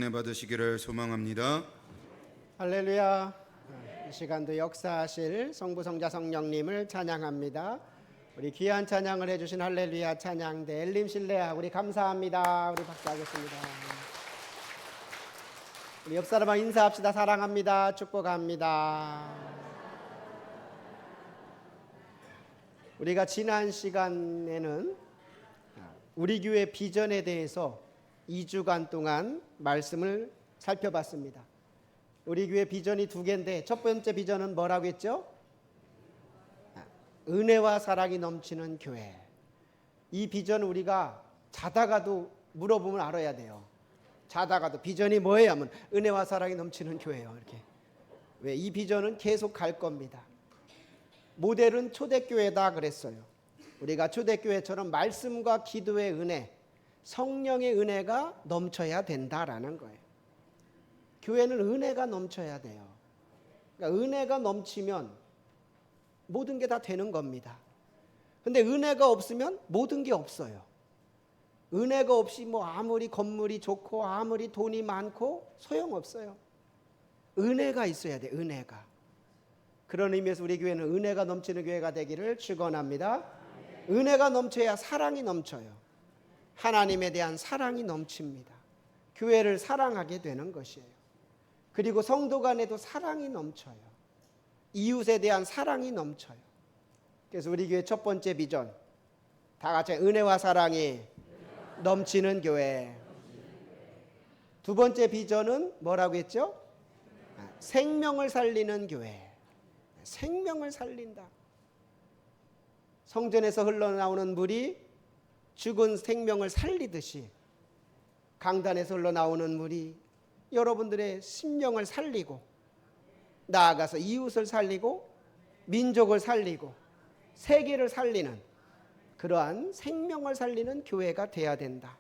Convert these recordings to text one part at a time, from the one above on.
은혜 받으시기를 소망합니다. 할렐루야. 이 시간도 역사하실 성부 성자 성령님을 찬양합니다. 우리 귀한 찬양을 해주신 할렐루야 찬양대 엘림 실레아 우리 감사합니다. 우리 박수하겠습니다. 우리 옆 사람과 인사합시다. 사랑합니다. 축복합니다. 우리가 지난 시간에는 우리 교회 비전에 대해서 2주간 동안 말씀을 살펴봤습니다. 우리 교회 비전이 두 개인데 첫 번째 비전은 뭐라고 했죠? 은혜와 사랑이 넘치는 교회. 이 비전을 우리가 자다가도 물어보면 알아야 돼요. 자다가도 비전이 뭐예요? 하면 은혜와 사랑이 넘치는 교회예요. 이렇게. 왜? 이 비전은 계속 갈 겁니다. 모델은 초대교회다 그랬어요. 우리가 초대교회처럼 말씀과 기도의 은혜, 성령의 은혜가 넘쳐야 된다라는 거예요. 교회는 은혜가 넘쳐야 돼요. 그러니까 은혜가 넘치면 모든 게 다 되는 겁니다. 근데 은혜가 없으면 모든 게 없어요. 은혜가 없이 뭐 아무리 건물이 좋고 아무리 돈이 많고 소용없어요. 은혜가 있어야 돼. 은혜가. 그런 의미에서 우리 교회는 은혜가 넘치는 교회가 되기를 축원합니다. 은혜가 넘쳐야 사랑이 넘쳐요. 하나님에 대한 사랑이 넘칩니다. 교회를 사랑하게 되는 것이에요. 그리고 성도 간에도 사랑이 넘쳐요. 이웃에 대한 사랑이 넘쳐요. 그래서 우리 교회 첫 번째 비전, 다 같이 은혜와 사랑이 넘치는 교회. 두 번째 비전은 뭐라고 했죠? 생명을 살리는 교회. 생명을 살린다. 성전에서 흘러나오는 물이 죽은 생명을 살리듯이 강단에서 흘러나오는 물이 여러분들의 심령을 살리고 나아가서 이웃을 살리고 민족을 살리고 세계를 살리는 그러한 생명을 살리는 교회가 돼야 된다.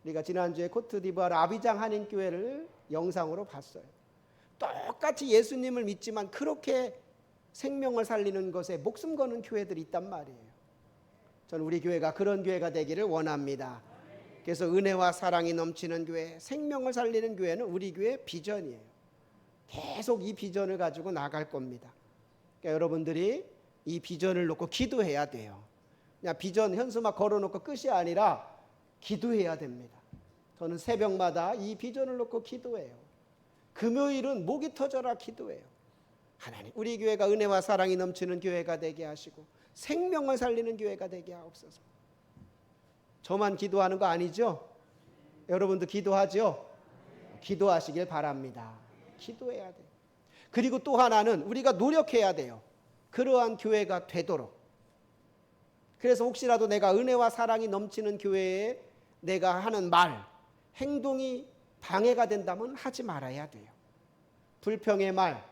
우리가 지난주에 코트디부아르 아비장 한인교회를 영상으로 봤어요. 똑같이 예수님을 믿지만 그렇게 생명을 살리는 것에 목숨 거는 교회들이 있단 말이에요. 저는 우리 교회가 그런 교회가 되기를 원합니다. 그래서 은혜와 사랑이 넘치는 교회, 생명을 살리는 교회는 우리 교회의 비전이에요. 계속 이 비전을 가지고 나갈 겁니다. 그러니까 여러분들이 이 비전을 놓고 기도해야 돼요. 그냥 비전 현수막 걸어놓고 끝이 아니라 기도해야 됩니다. 저는 새벽마다 이 비전을 놓고 기도해요. 금요일은 목이 터져라 기도해요. 하나님, 우리 교회가 은혜와 사랑이 넘치는 교회가 되게 하시고 생명을 살리는 교회가 되게 하옵소서. 저만 기도하는 거 아니죠? 여러분도 기도하죠? 기도하시길 바랍니다. 기도해야 돼요. 그리고 또 하나는 우리가 노력해야 돼요. 그러한 교회가 되도록. 그래서 혹시라도 내가 은혜와 사랑이 넘치는 교회에 내가 하는 말, 행동이 방해가 된다면 하지 말아야 돼요. 불평의 말,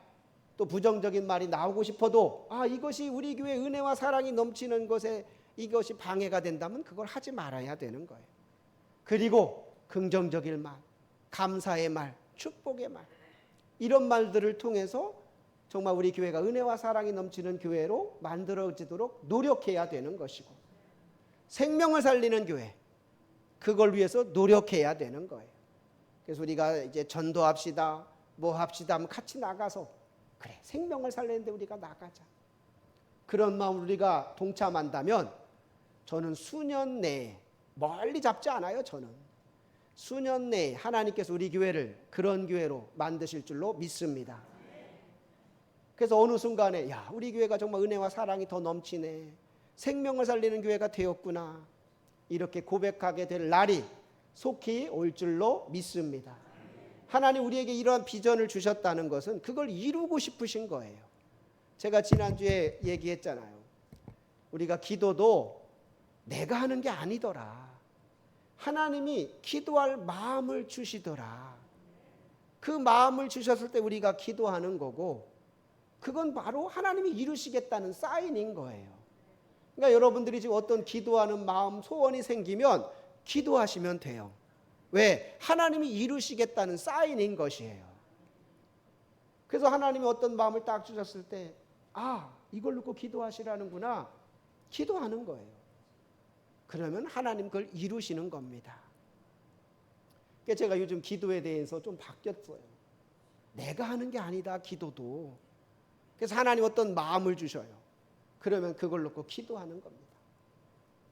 또 부정적인 말이 나오고 싶어도 이것이 우리 교회 은혜와 사랑이 넘치는 것에 이것이 방해가 된다면 그걸 하지 말아야 되는 거예요. 그리고 긍정적인 말, 감사의 말, 축복의 말, 이런 말들을 통해서 정말 우리 교회가 은혜와 사랑이 넘치는 교회로 만들어지도록 노력해야 되는 것이고, 생명을 살리는 교회, 그걸 위해서 노력해야 되는 거예요. 그래서 우리가 이제 전도합시다, 뭐 합시다 하면 같이 나가서 그래, 생명을 살리는데 우리가 나가자. 그런 마음 우리가 동참한다면 저는 수년 내에, 멀리 잡지 않아요. 저는 수년 내에 하나님께서 우리 교회를 그런 교회로 만드실 줄로 믿습니다. 그래서 어느 순간에 우리 교회가 정말 은혜와 사랑이 더 넘치네, 생명을 살리는 교회가 되었구나, 이렇게 고백하게 될 날이 속히 올 줄로 믿습니다. 하나님 우리에게 이러한 비전을 주셨다는 것은 그걸 이루고 싶으신 거예요. 제가 지난주에 얘기했잖아요. 우리가 기도도 내가 하는 게 아니더라. 하나님이 기도할 마음을 주시더라. 그 마음을 주셨을 때 우리가 기도하는 거고, 그건 바로 하나님이 이루시겠다는 사인인 거예요. 그러니까 여러분들이 지금 어떤 기도하는 마음, 소원이 생기면 기도하시면 돼요. 왜? 하나님이 이루시겠다는 사인인 것이에요. 그래서 하나님이 어떤 마음을 딱 주셨을 때 이걸 놓고 기도하시라는구나, 기도하는 거예요. 그러면 하나님 그걸 이루시는 겁니다. 그래서 제가 요즘 기도에 대해서 좀 바뀌었어요. 내가 하는 게 아니다, 기도도. 그래서 하나님 어떤 마음을 주셔요. 그러면 그걸 놓고 기도하는 겁니다.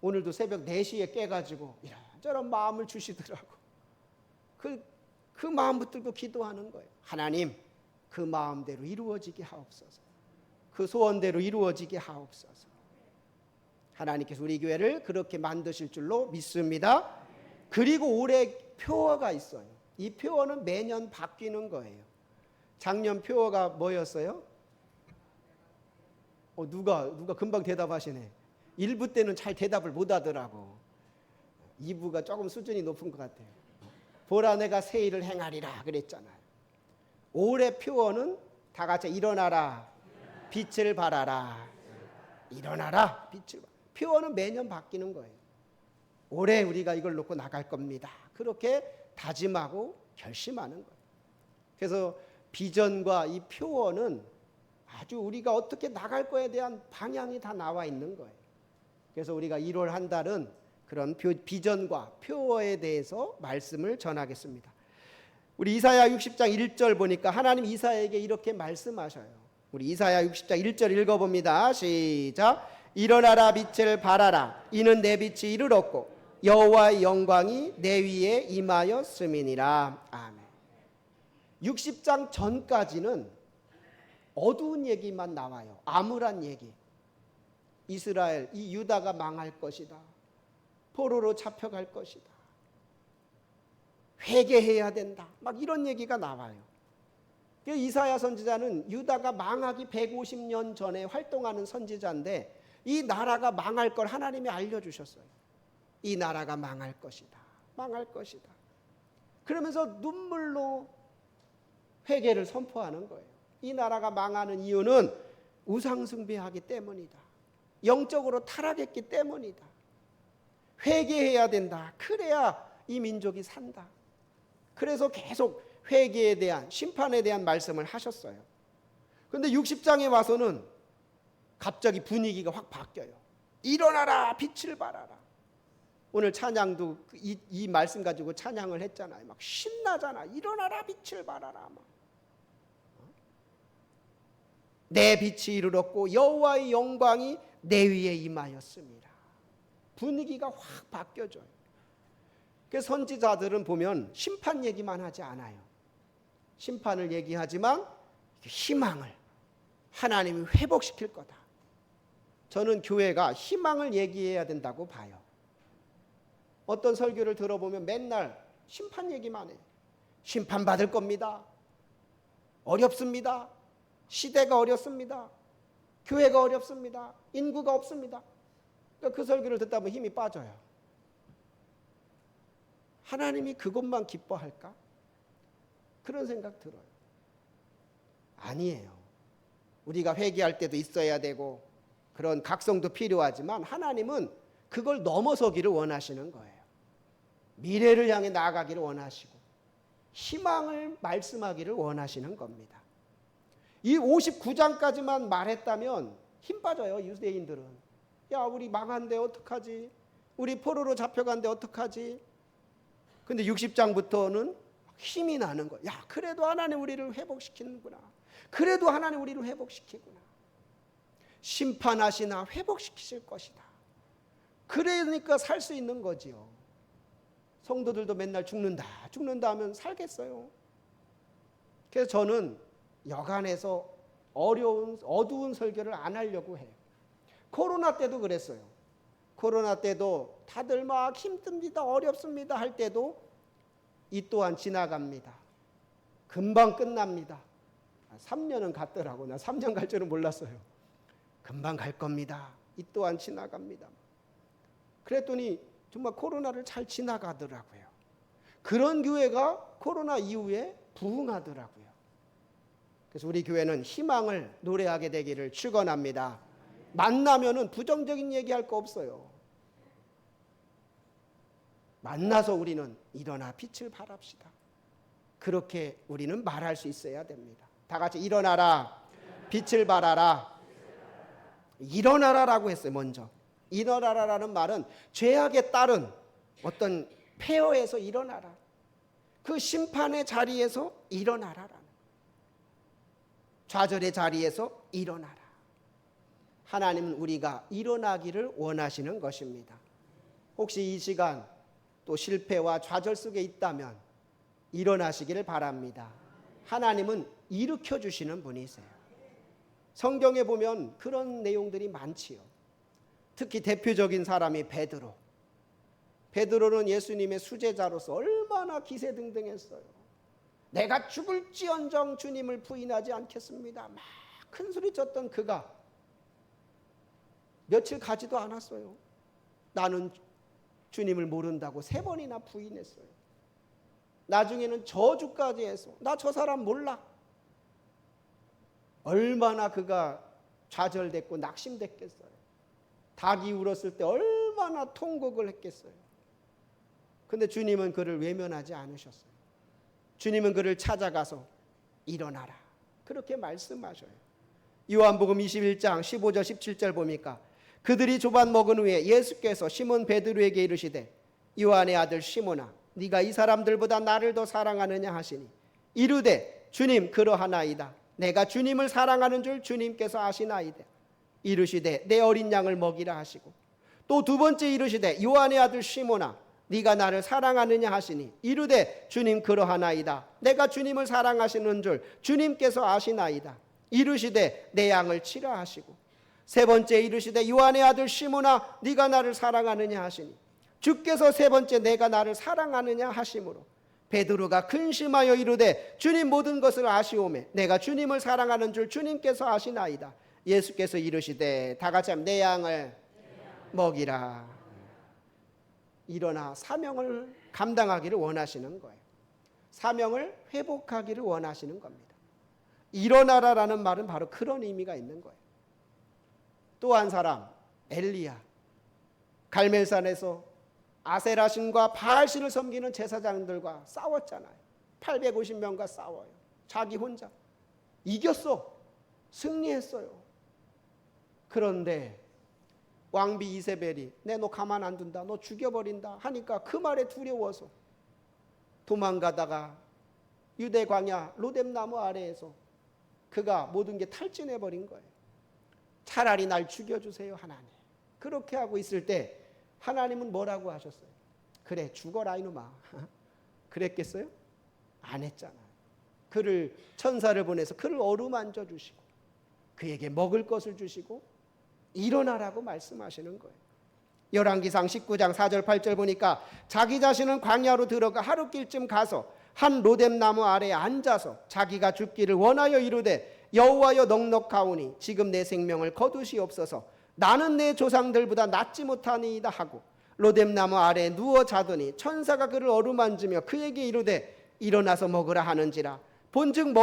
오늘도 새벽 4시에 깨가지고 이런저런 마음을 주시더라고. 그 마음 붙들고 기도하는 거예요. 하나님, 그 마음대로 이루어지게 하옵소서. 그 소원대로 이루어지게 하옵소서. 하나님께서 우리 교회를 그렇게 만드실 줄로 믿습니다. 그리고 올해 표어가 있어요. 이 표어는 매년 바뀌는 거예요. 작년 표어가 뭐였어요? 누가 금방 대답하시네. 1부 때는 잘 대답을 못 하더라고. 2부가 조금 수준이 높은 것 같아요. 보라 내가 새 일을 행하리라 그랬잖아요. 올해 표어는 다 같이 일어나라 빛을 발하라. 일어나라 빛을 발하라. 표어는 매년 바뀌는 거예요. 올해 우리가 이걸 놓고 나갈 겁니다. 그렇게 다짐하고 결심하는 거예요. 그래서 비전과 이 표어는 아주 우리가 어떻게 나갈 거에 대한 방향이 다 나와 있는 거예요. 그래서 우리가 1월 한 달은 그런 비전과 표어에 대해서 말씀을 전하겠습니다. 우리 이사야 60장 1절 보니까 하나님 이사야에게 이렇게 말씀하셔요. 우리 이사야 60장 1절 읽어봅니다. 시작. 일어나라 빛을 발하라. 이는 내 빛이 이르렀고 여호와의 영광이 내 위에 임하였음이니라. 아멘. 60장 전까지는 어두운 얘기만 나와요. 암울한 얘기. 이스라엘, 이 유다가 망할 것이다. 포로로 잡혀갈 것이다. 회개해야 된다. 막 이런 얘기가 나와요. 이사야 선지자는 유다가 망하기 150년 전에 활동하는 선지자인데 이 나라가 망할 걸 하나님이 알려주셨어요. 이 나라가 망할 것이다. 망할 것이다. 그러면서 눈물로 회개를 선포하는 거예요. 이 나라가 망하는 이유는 우상숭배하기 때문이다. 영적으로 타락했기 때문이다. 회개해야 된다. 그래야 이 민족이 산다. 그래서 계속 회개에 대한 심판에 대한 말씀을 하셨어요. 그런데 60장에 와서는 갑자기 분위기가 확 바뀌어요. 일어나라 빛을 발하라. 오늘 찬양도 이 말씀 가지고 찬양을 했잖아요. 막 신나잖아. 일어나라 빛을 발하라. 막. 내 빛이 이르렀고 여호와의 영광이 내 위에 임하였습니다. 분위기가 확 바뀌어져요. 그래서 선지자들은 보면 심판 얘기만 하지 않아요. 심판을 얘기하지만 희망을 하나님이 회복시킬 거다. 저는 교회가 희망을 얘기해야 된다고 봐요. 어떤 설교를 들어보면 맨날 심판 얘기만 해요. 심판받을 겁니다. 어렵습니다. 시대가 어렵습니다. 교회가 어렵습니다. 인구가 없습니다. 그러니까 그 설교를 듣다 보면 힘이 빠져요. 하나님이 그것만 기뻐할까? 그런 생각 들어요. 아니에요. 우리가 회개할 때도 있어야 되고 그런 각성도 필요하지만 하나님은 그걸 넘어서기를 원하시는 거예요. 미래를 향해 나아가기를 원하시고 희망을 말씀하기를 원하시는 겁니다. 이 59장까지만 말했다면 힘 빠져요. 유대인들은. 야, 우리 망한데 어떡하지? 우리 포로로 잡혀간데 어떡하지? 근데 60장부터는 힘이 나는 거야. 야, 그래도 하나님 우리를 회복시키는구나. 그래도 하나님 우리를 회복시키구나. 심판하시나 회복시키실 것이다. 그러니까 살 수 있는 거지요. 성도들도 맨날 죽는다 하면 살겠어요. 그래서 저는 여간에서 어두운 설교를 안 하려고 해요. 코로나 때도 그랬어요. 코로나 때도 다들 막 힘듭니다, 어렵습니다 할 때도 이 또한 지나갑니다. 금방 끝납니다. 3년은 갔더라고. 나 3년 갈 줄은 몰랐어요. 금방 갈 겁니다. 이 또한 지나갑니다. 그랬더니 정말 코로나를 잘 지나가더라고요. 그런 교회가 코로나 이후에 부흥하더라고요. 그래서 우리 교회는 희망을 노래하게 되기를 축원합니다. 만나면은 부정적인 얘기할 거 없어요. 만나서 우리는 일어나 빛을 발합시다. 그렇게 우리는 말할 수 있어야 됩니다. 다 같이 일어나라, 빛을 발하라. 일어나라라고 했어요. 먼저 일어나라라는 말은 죄악에 따른 어떤 폐허에서 일어나라. 그 심판의 자리에서 일어나라라는 거예요. 좌절의 자리에서 일어나라. 하나님은 우리가 일어나기를 원하시는 것입니다. 혹시 이 시간 또 실패와 좌절 속에 있다면 일어나시기를 바랍니다. 하나님은 일으켜 주시는 분이세요. 성경에 보면 그런 내용들이 많지요. 특히 대표적인 사람이 베드로. 베드로는 예수님의 수제자로서 얼마나 기세등등했어요. 내가 죽을지언정 주님을 부인하지 않겠습니다. 막 큰 소리 쳤던 그가 며칠 가지도 않았어요. 나는 주님을 모른다고 3번이나 부인했어요. 나중에는 저주까지 해서 나 저 사람 몰라. 얼마나 그가 좌절됐고 낙심됐겠어요. 닭이 울었을 때 얼마나 통곡을 했겠어요. 근데 주님은 그를 외면하지 않으셨어요. 주님은 그를 찾아가서 일어나라 그렇게 말씀하셔요. 요한복음 21장 15절 17절 보니까 그들이 조반 먹은 후에 예수께서 시몬 베드로에게 이르시되 요한의 아들 시몬아 네가 이 사람들보다 나를 더 사랑하느냐 하시니 이르되 주님 그러하나이다. 내가 주님을 사랑하는 줄 주님께서 아시나이다. 이르시되 내 어린 양을 먹이라 하시고 또 두 번째 이르시되 요한의 아들 시몬아 네가 나를 사랑하느냐 하시니 이르되 주님 그러하나이다. 내가 주님을 사랑하시는 줄 주님께서 아시나이다. 이르시되 내 양을 치라 하시고 세 번째 이르시되 요한의 아들 시몬아 네가 나를 사랑하느냐 하시니 주께서 세 번째 내가 나를 사랑하느냐 하심으로 베드로가 근심하여 이르되 주님 모든 것을 아시오매 내가 주님을 사랑하는 줄 주님께서 아시나이다. 예수께서 이르시되 다 같이 내 양을 먹이라. 일어나 사명을 감당하기를 원하시는 거예요. 사명을 회복하기를 원하시는 겁니다. 일어나라라는 말은 바로 그런 의미가 있는 거예요. 또 한 사람 엘리야, 갈멜산에서 아세라신과 바알신을 섬기는 제사장들과 싸웠잖아요. 850명과 싸워요. 자기 혼자 이겼어. 승리했어요. 그런데 왕비 이세벨이 내 너 가만 안 둔다, 너 죽여버린다 하니까 그 말에 두려워서 도망가다가 유대 광야 로뎀나무 아래에서 그가 모든 게 탈진해버린 거예요. 차라리 날 죽여주세요 하나님. 그렇게 하고 있을 때 하나님은 뭐라고 하셨어요? 그래 죽어라 이놈아. 그랬겠어요? 안 했잖아요. 그를 천사를 보내서 그를 어루만져 주시고 그에게 먹을 것을 주시고 일어나라고 말씀하시는 거예요. 열왕기상 19장 4절 8절 보니까 자기 자신은 광야로 들어가 하루길쯤 가서 한 로뎀나무 아래에 앉아서 자기가 죽기를 원하여 이르되 여호와여 넉넉하오니 지금 내 생명을 거두시옵소서. 나는 내 조상들보다 낫지 못하니이다 하고 로뎀나무 아래에 누워 자더니 천사가 그를 어루만지며 그에게 이르되 일어나서 먹으라 하는지라. 본즉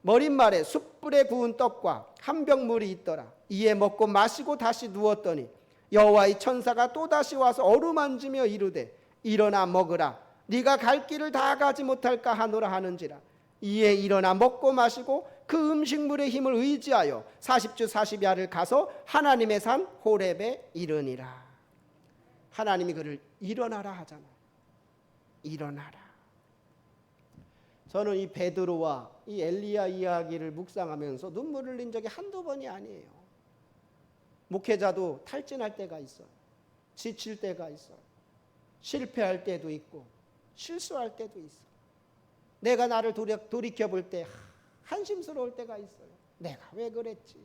머릿말에 숯불에 구운 떡과 한 병 물이 있더라. 이에 먹고 마시고 다시 누웠더니 여호와의 천사가 또다시 와서 어루만지며 이르되 일어나 먹으라. 네가 갈 길을 다 가지 못할까 하노라 하는지라. 이에 일어나 먹고 마시고 그 음식물의 힘을 의지하여 40주 40야를 가서 하나님의 산 호렙에 이르니라. 하나님이 그를 일어나라 하잖아요. 일어나라. 저는 이 베드로와 이 엘리야 이야기를 묵상하면서 눈물을 흘린 적이 한두 번이 아니에요. 목회자도 탈진할 때가 있어요. 지칠 때가 있어요. 실패할 때도 있고 실수할 때도 있어요. 내가 나를 돌이켜 볼 때 한심스러울 때가 있어요. 내가 왜 그랬지?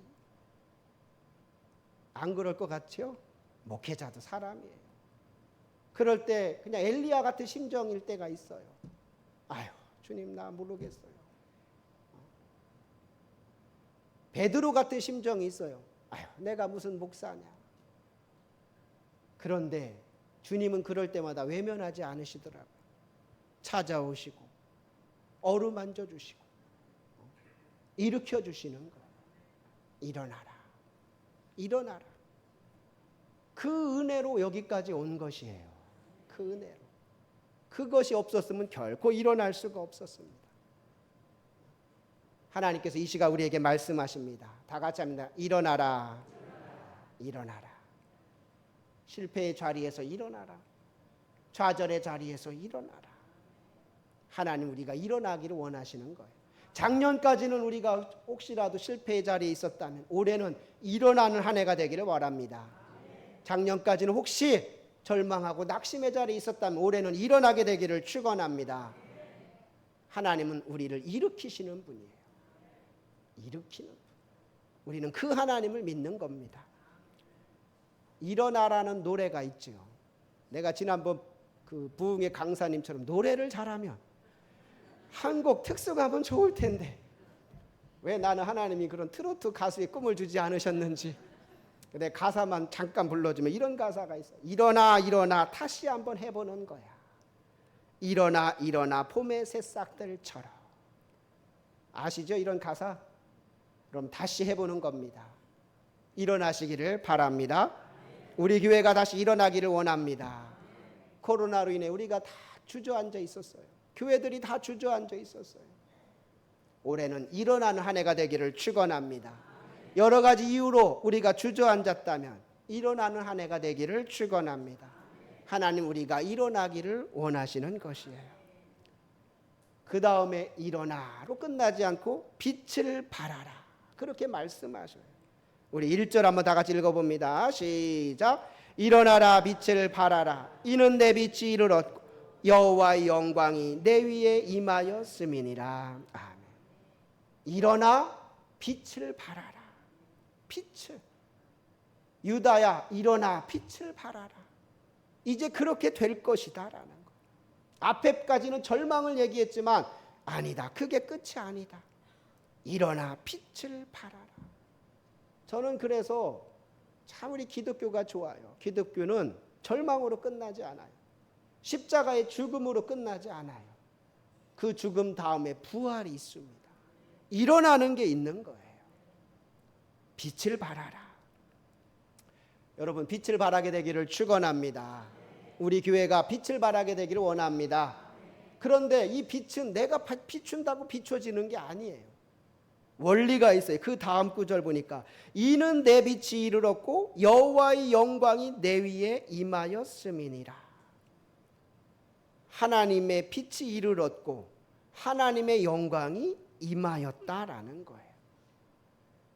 안 그럴 것 같죠? 목회자도 사람이에요. 그럴 때 그냥 엘리야 같은 심정일 때가 있어요. 아유 주님 나 모르겠어요. 베드로 같은 심정이 있어요. 아유 내가 무슨 목사냐. 그런데 주님은 그럴 때마다 외면하지 않으시더라고요. 찾아오시고 어루만져 주시고 일으켜 주시는 거예요. 일어나라. 일어나라. 그 은혜로 여기까지 온 것이에요. 그 은혜로. 그것이 없었으면 결코 일어날 수가 없었습니다. 하나님께서 이 시간 우리에게 말씀하십니다. 다 같이 합니다. 일어나라. 일어나라. 실패의 자리에서 일어나라. 좌절의 자리에서 일어나라. 하나님 우리가 일어나기를 원하시는 거예요. 작년까지는 우리가 혹시라도 실패의 자리에 있었다면 올해는 일어나는 한 해가 되기를 바랍니다. 작년까지는 혹시 절망하고 낙심의 자리에 있었다면 올해는 일어나게 되기를 축원합니다. 하나님은 우리를 일으키시는 분이에요. 일으키는 분. 우리는 그 하나님을 믿는 겁니다. 일어나라는 노래가 있죠. 내가 지난번 그 부흥의 강사님처럼 노래를 잘하면 한 곡 특수 가면 좋을 텐데 왜 나는 하나님이 그런 트로트 가수의 꿈을 주지 않으셨는지. 근데 가사만 잠깐 불러주면 이런 가사가 있어요. 일어나 일어나 다시 한번 해보는 거야. 일어나 일어나 봄의 새싹들처럼. 아시죠? 이런 가사? 그럼 다시 해보는 겁니다. 일어나시기를 바랍니다. 우리 교회가 다시 일어나기를 원합니다. 코로나로 인해 우리가 다 주저앉아 있었어요. 교회들이 다 주저앉아 있었어요. 올해는 일어나는 한 해가 되기를 축원합니다. 여러 가지 이유로 우리가 주저앉았다면 일어나는 한 해가 되기를 축원합니다. 하나님 우리가 일어나기를 원하시는 것이에요. 그 다음에 일어나로 끝나지 않고 빛을 발하라 그렇게 말씀하셔요. 우리 1절 한번 다 같이 읽어봅니다. 시작. 일어나라 빛을 발하라 이는 내 빛이 이르렀고 여호와의 영광이 내 위에 임하였음이니라. 아멘. 일어나 빛을 발하라. 빛을. 유다야 일어나 빛을 발하라. 이제 그렇게 될 것이다 라는 거. 앞에까지는 절망을 얘기했지만 아니다. 그게 끝이 아니다. 일어나 빛을 발하라. 저는 그래서 참 우리 기독교가 좋아요. 기독교는 절망으로 끝나지 않아요. 십자가의 죽음으로 끝나지 않아요. 그 죽음 다음에 부활이 있습니다. 일어나는 게 있는 거예요. 빛을 발하라. 여러분 빛을 발하게 되기를 축원합니다. 우리 교회가 빛을 발하게 되기를 원합니다. 그런데 이 빛은 내가 비춘다고 비춰지는 게 아니에요. 원리가 있어요. 그 다음 구절 보니까 이는 내 빛이 이르렀고 여호와의 영광이 내 위에 임하였음이니라. 하나님의 빛이 이르렀고 하나님의 영광이 임하였다라는 거예요.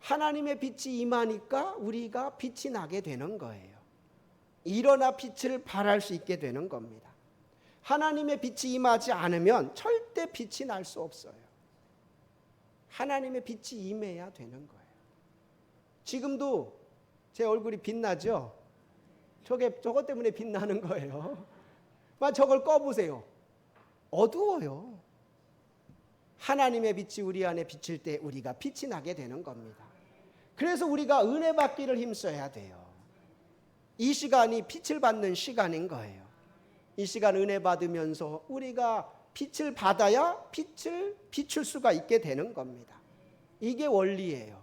하나님의 빛이 임하니까 우리가 빛이 나게 되는 거예요. 일어나 빛을 발할 수 있게 되는 겁니다. 하나님의 빛이 임하지 않으면 절대 빛이 날 수 없어요. 하나님의 빛이 임해야 되는 거예요. 지금도 제 얼굴이 빛나죠? 저것 때문에 빛나는 거예요. 저걸 꺼보세요. 어두워요. 하나님의 빛이 우리 안에 비칠 때 우리가 빛이 나게 되는 겁니다. 그래서 우리가 은혜 받기를 힘써야 돼요. 이 시간이 빛을 받는 시간인 거예요. 이 시간 은혜 받으면서 우리가 빛을 받아야 빛을 비출 수가 있게 되는 겁니다. 이게 원리예요.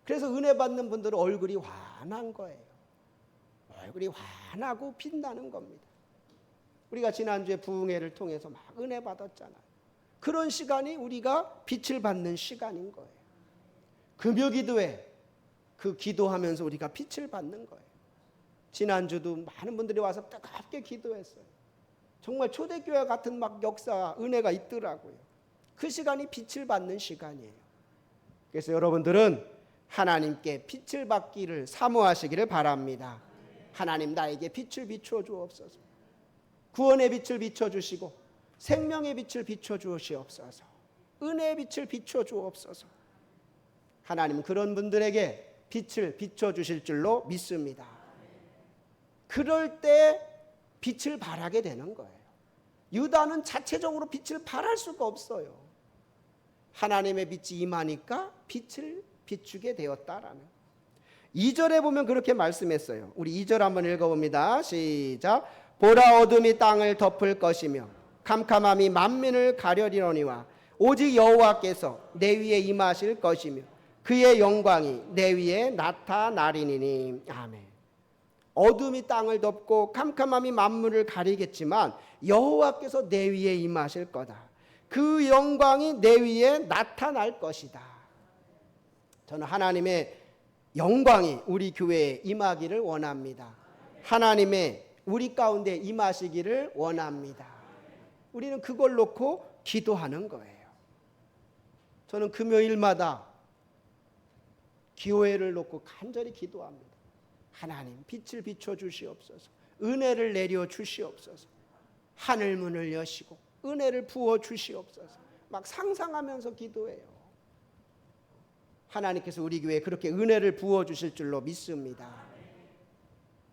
그래서 은혜 받는 분들은 얼굴이 환한 거예요. 얼굴이 환하고 빛나는 겁니다. 우리가 지난주에 부흥회를 통해서 막 은혜 받았잖아요. 그런 시간이 우리가 빛을 받는 시간인 거예요. 금요기도회 그 기도하면서 우리가 빛을 받는 거예요. 지난주도 많은 분들이 와서 뜨겁게 기도했어요. 정말 초대교회 같은 막 역사, 은혜가 있더라고요. 그 시간이 빛을 받는 시간이에요. 그래서 여러분들은 하나님께 빛을 받기를 사모하시기를 바랍니다. 하나님 나에게 빛을 비춰 주옵소서. 구원의 빛을 비춰 주시고 생명의 빛을 비춰 주시옵소서. 은혜의 빛을 비춰 주옵소서. 하나님 그런 분들에게 빛을 비춰 주실 줄로 믿습니다. 그럴 때 빛을 발하게 되는 거예요. 유다는 자체적으로 빛을 발할 수가 없어요. 하나님의 빛이 임하니까 빛을 비추게 되었다라는. 2절에 보면 그렇게 말씀했어요. 우리 2절 한번 읽어봅니다. 시작. 보라 어둠이 땅을 덮을 것이며 캄캄함이 만민을 가려리거니와 오직 여호와께서 내 위에 임하실 것이며 그의 영광이 내 위에 나타나리니. 아멘. 어둠이 땅을 덮고 캄캄함이 만물을 가리겠지만 여호와께서 내 위에 임하실 거다. 그 영광이 내 위에 나타날 것이다. 저는 하나님의 영광이 우리 교회에 임하기를 원합니다. 하나님의 우리 가운데 임하시기를 원합니다. 우리는 그걸 놓고 기도하는 거예요. 저는 금요일마다 교회를 놓고 간절히 기도합니다. 하나님, 빛을 비춰 주시옵소서. 은혜를 내려 주시옵소서. 하늘 문을 여시고 은혜를 부어 주시옵소서. 막 상상하면서 기도해요. 하나님께서 우리 교회에 그렇게 은혜를 부어 주실 줄로 믿습니다.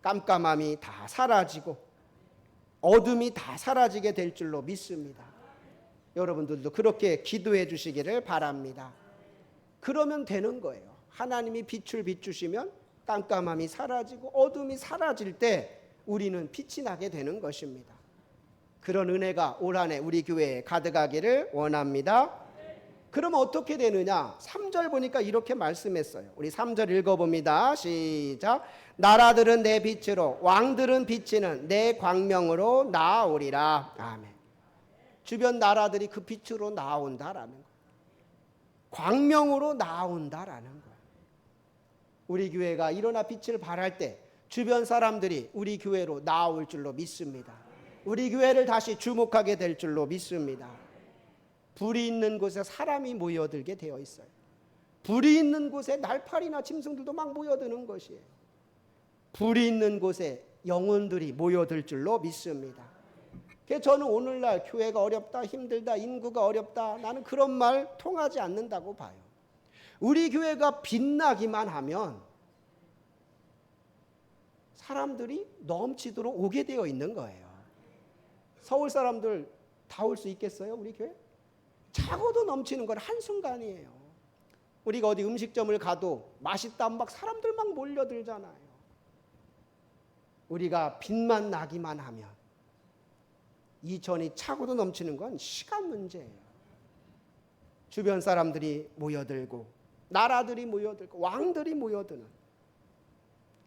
깜깜함이 다 사라지고 어둠이 다 사라지게 될 줄로 믿습니다. 여러분들도 그렇게 기도해 주시기를 바랍니다. 그러면 되는 거예요. 하나님이 빛을 비추시면 깜깜함이 사라지고 어둠이 사라질 때 우리는 빛이 나게 되는 것입니다. 그런 은혜가 올 한 해 우리 교회에 가득하기를 원합니다. 그러면 어떻게 되느냐? 3절 보니까 이렇게 말씀했어요. 우리 3절 읽어봅니다. 시작. 나라들은 내 빛으로, 왕들은 비치는 내 광명으로 나아오리라. 아멘. 주변 나라들이 그 빛으로 나온다라는 거예요. 광명으로 나온다라는 거예요. 우리 교회가 일어나 빛을 발할 때 주변 사람들이 우리 교회로 나올 줄로 믿습니다. 우리 교회를 다시 주목하게 될 줄로 믿습니다. 불이 있는 곳에 사람이 모여들게 되어 있어요. 불이 있는 곳에 날파리나 짐승들도 막 모여드는 것이에요. 불이 있는 곳에 영혼들이 모여들 줄로 믿습니다. 그래서 저는 오늘날 교회가 어렵다, 힘들다, 인구가 어렵다, 나는 그런 말 통하지 않는다고 봐요. 우리 교회가 빛나기만 하면 사람들이 넘치도록 오게 되어 있는 거예요. 서울 사람들 다 올 수 있겠어요? 우리 교회? 차고도 넘치는 건 한순간이에요. 우리가 어디 음식점을 가도 맛있다 하면 막 사람들 막 몰려들잖아요. 우리가 빛만 나기만 하면 이천이 차고도 넘치는 건 시간 문제예요. 주변 사람들이 모여들고 나라들이 모여들고 왕들이 모여드는.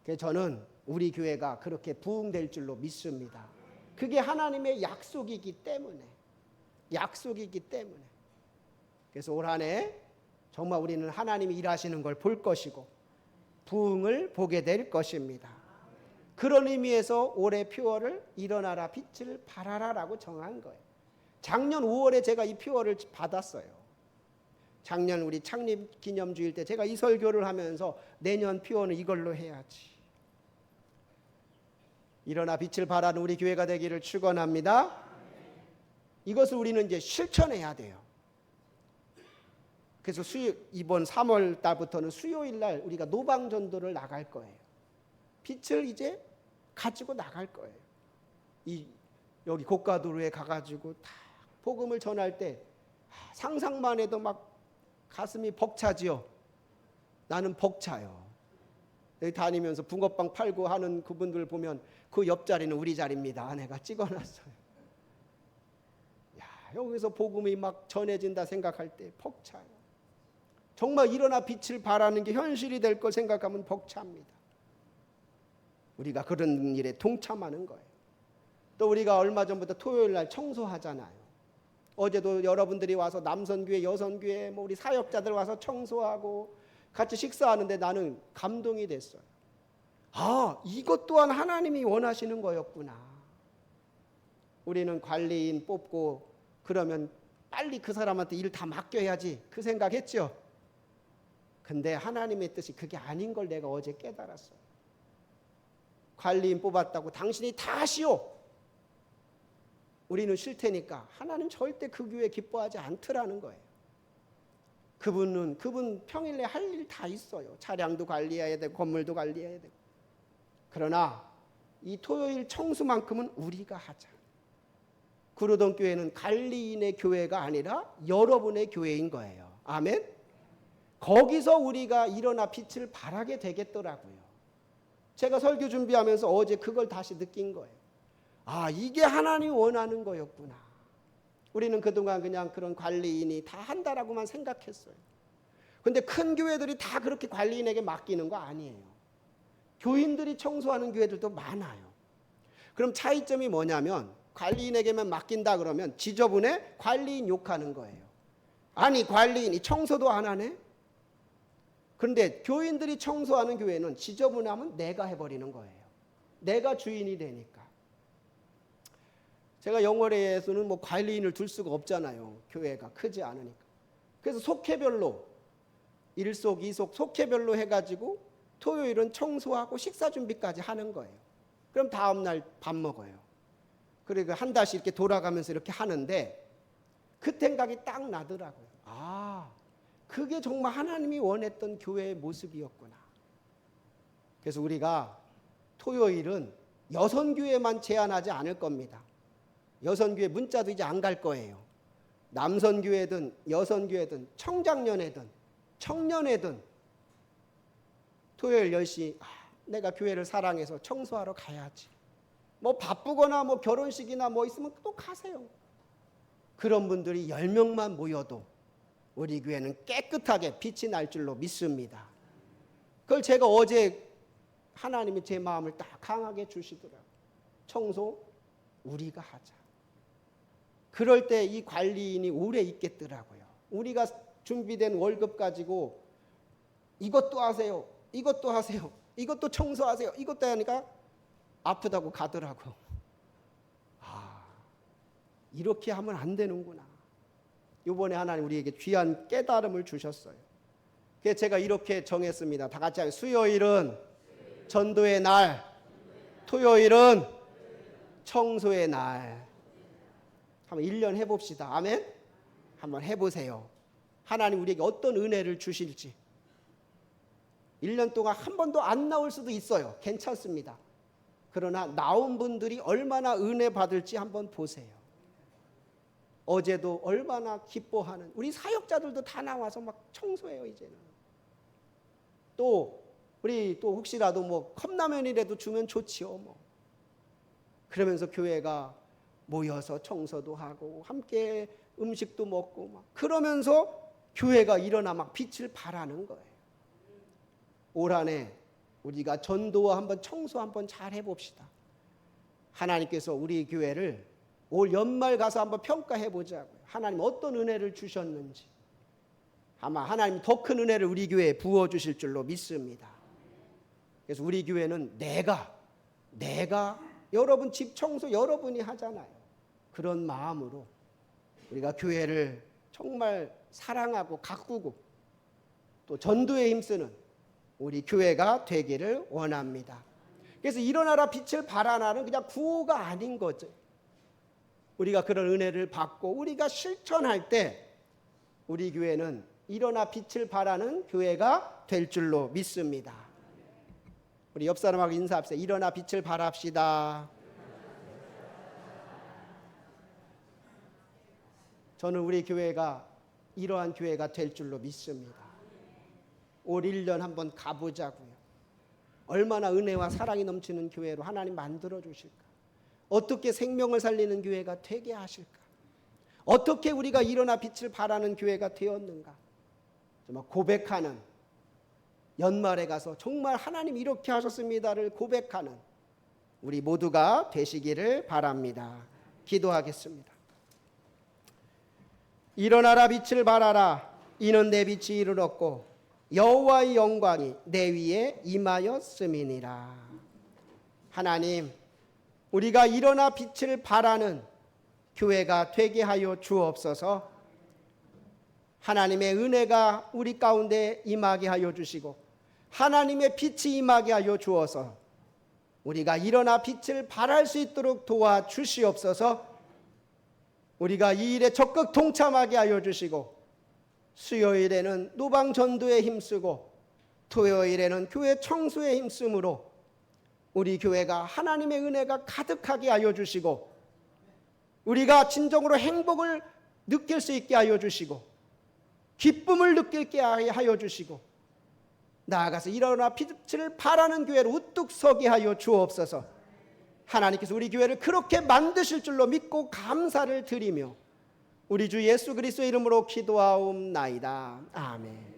그래서 저는 우리 교회가 그렇게 부흥될 줄로 믿습니다. 그게 하나님의 약속이기 때문에. 그래서 올 한 해 정말 우리는 하나님이 일하시는 걸 볼 것이고 부흥을 보게 될 것입니다. 그런 의미에서 올해 표어를 일어나라 빛을 발하라라고 정한 거예요. 작년 5월에 제가 이 표어를 받았어요. 작년 우리 창립 기념주일 때 제가 이 설교를 하면서 내년 표어는 이걸로 해야지. 일어나 빛을 발하는 우리 교회가 되기를 축원합니다. 이것을 우리는 이제 실천해야 돼요. 그래서 이번 3월 달부터는 수요일 날 우리가 노방전도를 나갈 거예요. 빛을 이제 가지고 나갈 거예요. 여기 고가도로에 가가지고 다 복음을 전할 때 상상만 해도 막 가슴이 벅차지요. 나는 벅차요. 여기 다니면서 붕어빵 팔고 하는 그분들 보면 그 옆자리는 우리 자리입니다. 내가 찍어놨어요. 여기서 복음이 막 전해진다 생각할 때 벅차요. 정말 일어나 빛을 발하는 게 현실이 될 걸 생각하면 벅찹니다. 우리가 그런 일에 동참하는 거예요. 또 우리가 얼마 전부터 토요일 날 청소하잖아요. 어제도 여러분들이 와서 남선교회, 여선교회, 우리 사역자들 와서 청소하고 같이 식사하는데 나는 감동이 됐어요. 이것 또한 하나님이 원하시는 거였구나. 우리는 관리인 뽑고 그러면 빨리 그 사람한테 일 다 맡겨야지 그 생각했죠. 근데 하나님의 뜻이 그게 아닌 걸 내가 어제 깨달았어요. 관리인 뽑았다고 당신이 다 하시오. 우리는 쉴 테니까. 하나님 절대 그 교회 기뻐하지 않더라는 거예요. 그분 평일에 할 일 다 있어요. 차량도 관리해야 되고 건물도 관리해야 되고. 그러나 이 토요일 청소만큼은 우리가 하자. 구로동 교회는 관리인의 교회가 아니라 여러분의 교회인 거예요. 아멘. 거기서 우리가 일어나 빛을 발하게 되겠더라고요. 제가 설교 준비하면서 어제 그걸 다시 느낀 거예요. 이게 하나님이 원하는 거였구나. 우리는 그동안 그냥 그런 관리인이 다 한다라고만 생각했어요. 근데 큰 교회들이 다 그렇게 관리인에게 맡기는 거 아니에요. 교인들이 청소하는 교회들도 많아요. 그럼 차이점이 뭐냐면 관리인에게만 맡긴다 그러면 지저분해 관리인 욕하는 거예요. 아니 관리인이 청소도 안 하네? 그런데 교인들이 청소하는 교회는 지저분하면 내가 해버리는 거예요. 내가 주인이 되니까. 제가 영월에서는 뭐 관리인을 둘 수가 없잖아요. 교회가 크지 않으니까. 그래서 속회별로 일속, 속회별로 해가지고 토요일은 청소하고 식사 준비까지 하는 거예요. 그럼 다음 날 밥 먹어요. 그리고 한 달씩 이렇게 돌아가면서 이렇게 하는데 그 생각이 딱 나더라고요. 아, 그게 정말 하나님이 원했던 교회의 모습이었구나. 그래서 우리가 토요일은 여선교회만 제한하지 않을 겁니다. 여선교회 문자도 이제 안 갈 거예요. 남선교회든 여선교회든 청장년회든 청년회든 토요일 10시 내가 교회를 사랑해서 청소하러 가야지. 뭐 바쁘거나 뭐 결혼식이나 뭐 있으면 또 가세요. 그런 분들이 10명만 모여도 우리 교회는 깨끗하게 빛이 날 줄로 믿습니다. 그걸 제가 어제 하나님이 제 마음을 딱 강하게 주시더라고요. 청소 우리가 하자. 그럴 때 이 관리인이 오래 있겠더라고요. 우리가 준비된 월급 가지고 이것도 하세요. 이것도 하세요. 이것도 청소하세요. 이것도 하니까 아프다고 가더라고. 아, 이렇게 하면 안 되는구나. 이번에 하나님 우리에게 귀한 깨달음을 주셨어요. 그래서 제가 이렇게 정했습니다. 다 같이 수요일은 전도의 날, 토요일은 청소의 날. 한번 1년 해봅시다. 아멘? 한번 해보세요. 하나님 우리에게 어떤 은혜를 주실지. 1년 동안 한 번도 안 나올 수도 있어요. 괜찮습니다. 그러나 나온 분들이 얼마나 은혜 받을지 한번 보세요. 어제도 얼마나 기뻐하는 우리 사역자들도 다 나와서 막 청소해요. 이제는 우리 또 혹시라도 뭐 컵라면이라도 주면 좋지요. 뭐 그러면서 교회가 모여서 청소도 하고 함께 음식도 먹고 막 그러면서 교회가 일어나 막 빛을 발하는 거예요. 올 한해 우리가 전도와 한번 청소 한번 잘 해봅시다. 하나님께서 우리 교회를 올 연말 가서 한번 평가해 보자고요. 하나님 어떤 은혜를 주셨는지. 아마 하나님 더 큰 은혜를 우리 교회에 부어주실 줄로 믿습니다. 그래서 우리 교회는 내가 여러분 집 청소 여러분이 하잖아요. 그런 마음으로 우리가 교회를 정말 사랑하고 가꾸고 또 전도에 힘쓰는 우리 교회가 되기를 원합니다. 그래서 일어나라 빛을 발하라는 그냥 구호가 아닌 거죠. 우리가 그런 은혜를 받고 우리가 실천할 때 우리 교회는 일어나 빛을 발하는 교회가 될 줄로 믿습니다. 우리 옆 사람하고 인사합시다. 일어나 빛을 발합시다. 저는 우리 교회가 이러한 교회가 될 줄로 믿습니다. 올 1년 한번 가보자고요. 얼마나 은혜와 사랑이 넘치는 교회로 하나님 만들어 주실까? 어떻게 생명을 살리는 교회가 되게 하실까? 어떻게 우리가 일어나 빛을 발하는 교회가 되었는가? 정말 고백하는 연말에 가서 정말 하나님 이렇게 하셨습니다를 고백하는 우리 모두가 되시기를 바랍니다. 기도하겠습니다. 일어나라 빛을 발하라. 이는 내 빛이 이르렀고 여호와의 영광이 내 위에 임하였음이니라. 하나님, 우리가 일어나 빛을 발하는 교회가 되게 하여 주옵소서. 하나님의 은혜가 우리 가운데 임하게 하여 주시고 하나님의 빛이 임하게 하여 주어서 우리가 일어나 빛을 발할 수 있도록 도와주시옵소서. 우리가 이 일에 적극 동참하게 하여 주시고 수요일에는 노방전도에 힘쓰고 토요일에는 교회 청소에 힘쓰므로 우리 교회가 하나님의 은혜가 가득하게 하여 주시고 우리가 진정으로 행복을 느낄 수 있게 하여 주시고 기쁨을 느끼게 하여 주시고 나아가서 일어나 빛을 발하는 교회로 우뚝 서게 하여 주옵소서. 하나님께서 우리 교회를 그렇게 만드실 줄로 믿고 감사를 드리며 우리 주 예수 그리스도의 이름으로 기도하옵나이다. 아멘.